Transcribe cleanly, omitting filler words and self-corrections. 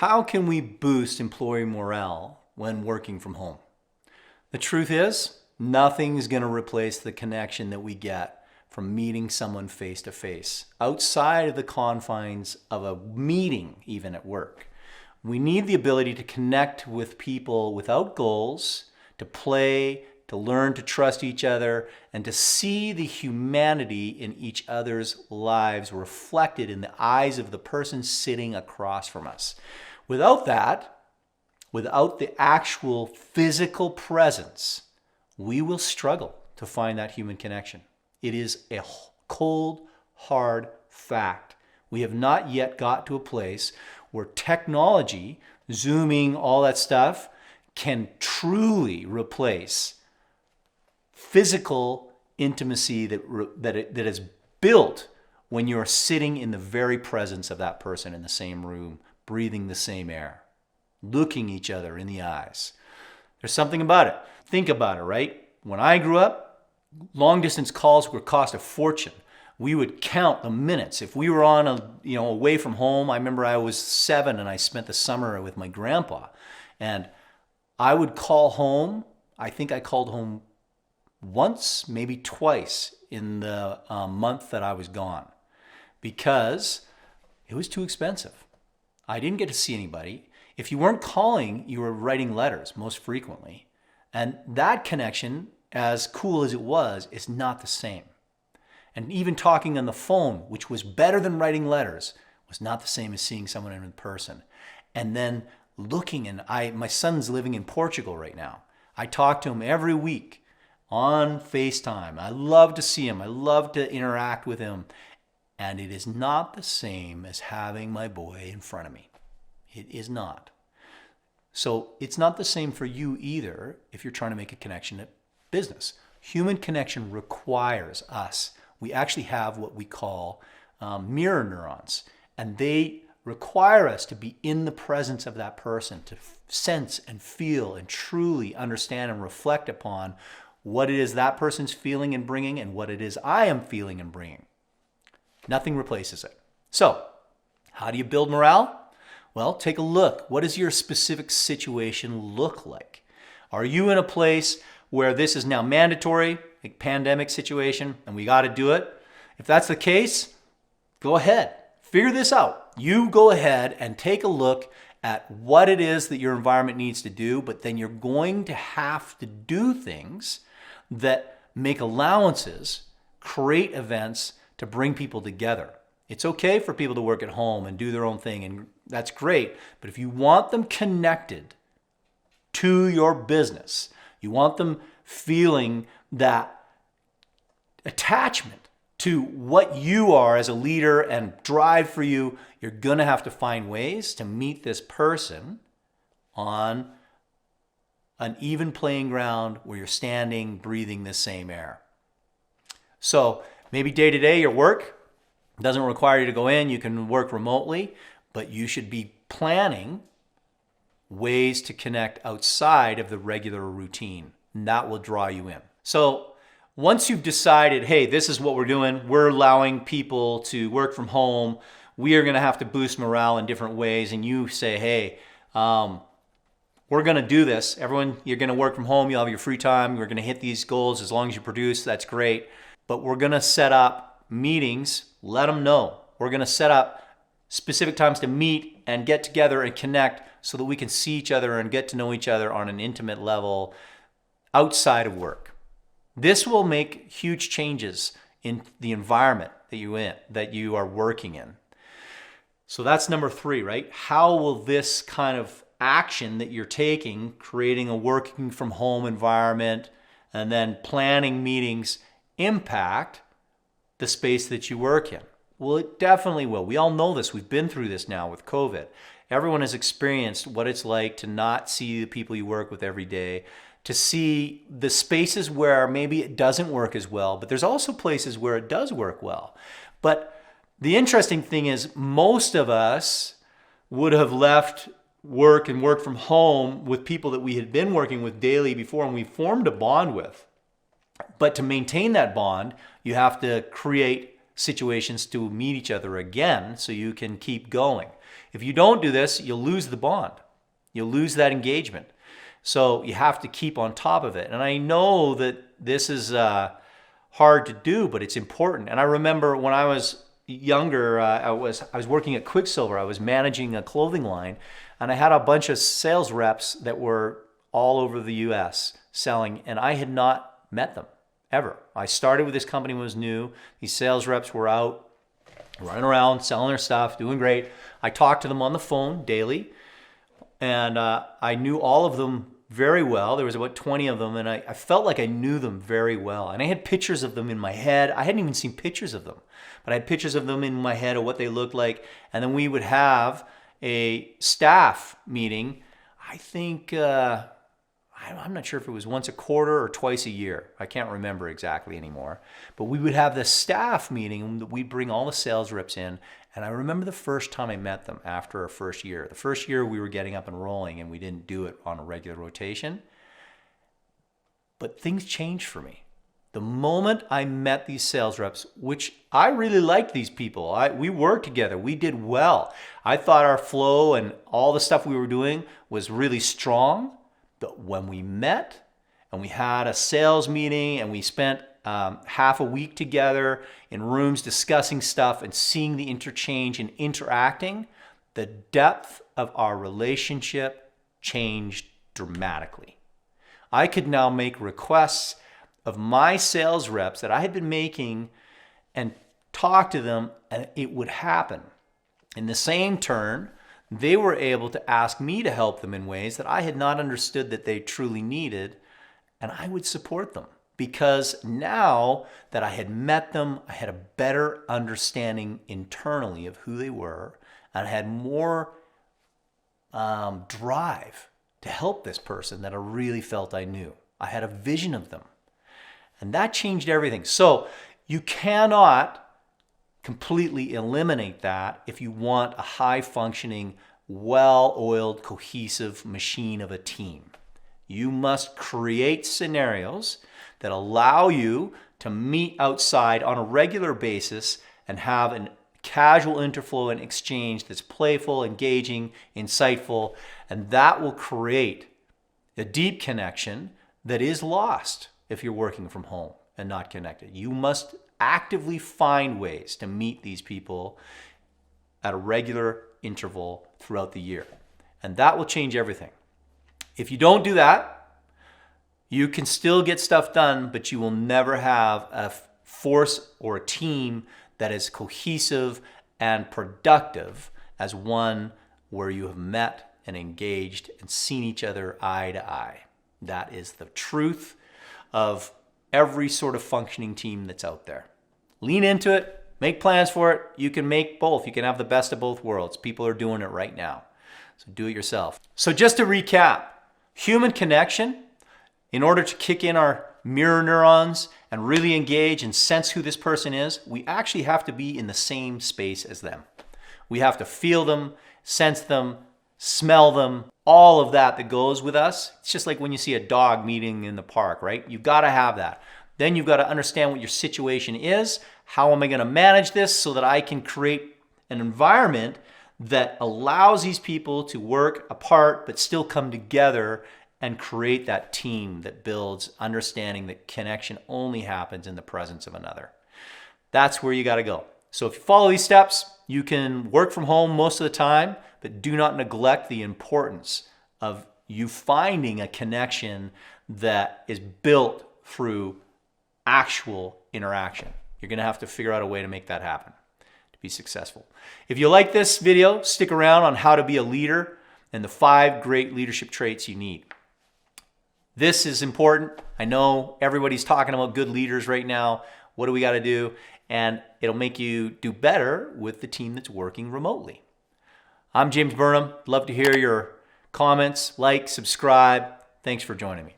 How can we boost employee morale when working from home? The truth is, nothing's going to replace the connection that we get from meeting someone face to face, outside of the confines of a meeting, even at work. We need the ability to connect with people without goals, to play, to learn to trust each other, and to see the humanity in each other's lives reflected in the eyes of the person sitting across from us. Without that, without the actual physical presence, we will struggle to find that human connection. It is a cold, hard fact. We have not yet got to a place where technology, Zooming, all that stuff, can truly replace physical intimacy that is built when you're sitting in the very presence of that person in the same room, breathing the same air, looking each other in the eyes. There's something about it. Think about it, right? When I grew up, long distance calls would cost a fortune. We would count the minutes. If we were on away from home, I remember I was 7 and I spent the summer with my grandpa, and I would call home. I think I called home once, maybe twice in the month that I was gone, because it was too expensive. I didn't get to see anybody. If you weren't calling, you were writing letters most frequently. And that connection, as cool as it was, is not the same. And even talking on the phone, which was better than writing letters, was not the same as seeing someone in person. And then looking, and my son's living in Portugal right now. I talk to him every week on FaceTime. I love to see him. I love to interact with him. And it is not the same as having my boy in front of me. It is not. So it's not the same for you either if you're trying to make a connection at business. Human connection requires us. We actually have what we call mirror neurons, and they require us to be in the presence of that person, to sense and feel and truly understand and reflect upon what it is that person's feeling and bringing and what it is I am feeling and bringing. Nothing replaces it. So, how do you build morale? Well, take a look. What does your specific situation look like? Are you in a place where this is now mandatory, a pandemic situation, and we got to do it? If that's the case, go ahead. Figure this out. You go ahead and take a look at what it is that your environment needs to do, but then you're going to have to do things that make allowances, create events to bring people together. It's okay for people to work at home and do their own thing, and that's great. But if you want them connected to your business, you want them feeling that attachment to what you are as a leader and drive for you, you're going to have to find ways to meet this person on an even playing ground where you're standing, breathing the same air. So maybe day to day, your work doesn't require you to go in. You can work remotely, but you should be planning ways to connect outside of the regular routine, and that will draw you in. So once you've decided, hey, this is what we're doing, we're allowing people to work from home, we are going to have to boost morale in different ways, and you say, hey, we're going to do this. Everyone, you're going to work from home, you'll have your free time, we're going to hit these goals as long as you produce, that's great. But we're going to set up meetings, let them know. We're going to set up specific times to meet and get together and connect so that we can see each other and get to know each other on an intimate level outside of work. This will make huge changes in the environment that you are working in. So that's number 3, right? How will this kind of action that you're taking, creating a working from home environment and then planning meetings, impact the space that you work in? Well, it definitely will. We all know this. We've been through this now with COVID. Everyone has experienced what it's like to not see the people you work with every day, to see the spaces where maybe it doesn't work as well, but there's also places where it does work well. But the interesting thing is most of us would have left work and worked from home with people that we had been working with daily before and we formed a bond with. But to maintain that bond, you have to create situations to meet each other again so you can keep going. If you don't do this, you'll lose the bond. You'll lose that engagement. So you have to keep on top of it. And I know that this is hard to do, but it's important. And I remember when I was younger, I was working at Quicksilver. I was managing a clothing line, and I had a bunch of sales reps that were all over the US selling, and I had not met them ever. I started with this company when it was new. These sales reps were out running around selling their stuff, doing great. I talked to them on the phone daily, and I knew all of them very well. There was about 20 of them, and I felt like I knew them very well. And I had pictures of them in my head. I hadn't even seen pictures of them, but I had pictures of them in my head of what they looked like. And then we would have a staff meeting. I think, I'm not sure if it was once a quarter or twice a year. I can't remember exactly anymore. But we would have the staff meeting that we'd bring all the sales reps in. And I remember the first time I met them after our first year. The first year we were getting up and rolling, and we didn't do it on a regular rotation. But things changed for me. The moment I met these sales reps, which I really liked these people. We worked together. We did well. I thought our flow and all the stuff we were doing was really strong. But when we met and we had a sales meeting and we spent half a week together in rooms discussing stuff and seeing the interchange and interacting, the depth of our relationship changed dramatically. I could now make requests of my sales reps that I had been making and talk to them, and it would happen. In the same turn, they were able to ask me to help them in ways that I had not understood that they truly needed, and I would support them. Because now that I had met them, I had a better understanding internally of who they were, and I had more drive to help this person that I really felt I knew. I had a vision of them. And that changed everything. So you cannot completely eliminate that if you want a high-functioning, well-oiled, cohesive machine of a team. You must create scenarios that allow you to meet outside on a regular basis and have a casual interflow and exchange that's playful, engaging, insightful, and that will create a deep connection that is lost if you're working from home and not connected. You must actively find ways to meet these people at a regular interval throughout the year, and that will change everything. If you don't do that, you can still get stuff done, but you will never have a force or a team that is cohesive and productive as one where you have met and engaged and seen each other eye to eye. That is the truth of every sort of functioning team that's out there. Lean into it, make plans for it. You can make both. You can have the best of both worlds. People are doing it right now. So do it yourself. So just to recap, human connection, in order to kick in our mirror neurons and really engage and sense who this person is, we actually have to be in the same space as them. We have to feel them, sense them, smell them, all of that goes with us. It's just like when you see a dog meeting in the park, right? You've got to have that. Then you've got to understand what your situation is. How am I going to manage this so that I can create an environment that allows these people to work apart but still come together and create that team that builds understanding that connection only happens in the presence of another. That's where you got to go. So if you follow these steps, you can work from home most of the time, but do not neglect the importance of you finding a connection that is built through actual interaction. You're going to have to figure out a way to make that happen to be successful. If you like this video, stick around on how to be a leader and the 5 great leadership traits you need. This is important. I know everybody's talking about good leaders right now. What do we got to do? And it'll make you do better with the team that's working remotely. I'm James Burnham. Love to hear your comments. Like, subscribe. Thanks for joining me.